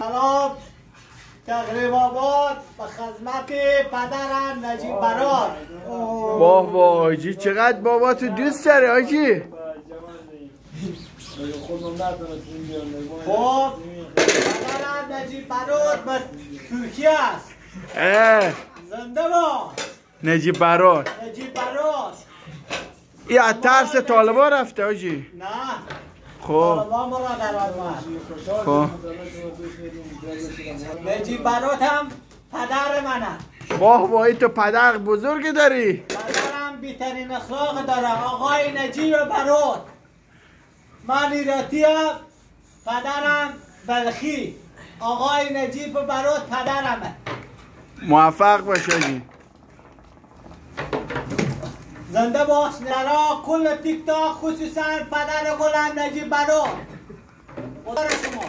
سلام تقریب آباد به خدمت پدرم نجیب برات. واه واه حاجی چقدر بابا تو دوست داری حاجی. خب پدرم نجیب برات به ترکیه است. زنده با نجیب برات. نجیب برات ای از ترس طالبان رفته حاجی؟ نه خب طالبان ما را در آمد. خب نجیب برات هم پدر منم. واه واه تو پدر بزرگی داری. پدرم بیترین اخلاق داره آقای نجیب برات. من ایراتیم پدرم بلخی. آقای نجیب برات پدرمه. موفق باش حاجی. زنده باش نرا کل تیک تاک خصوصا پدر گلم نجیب برات. خدا را شما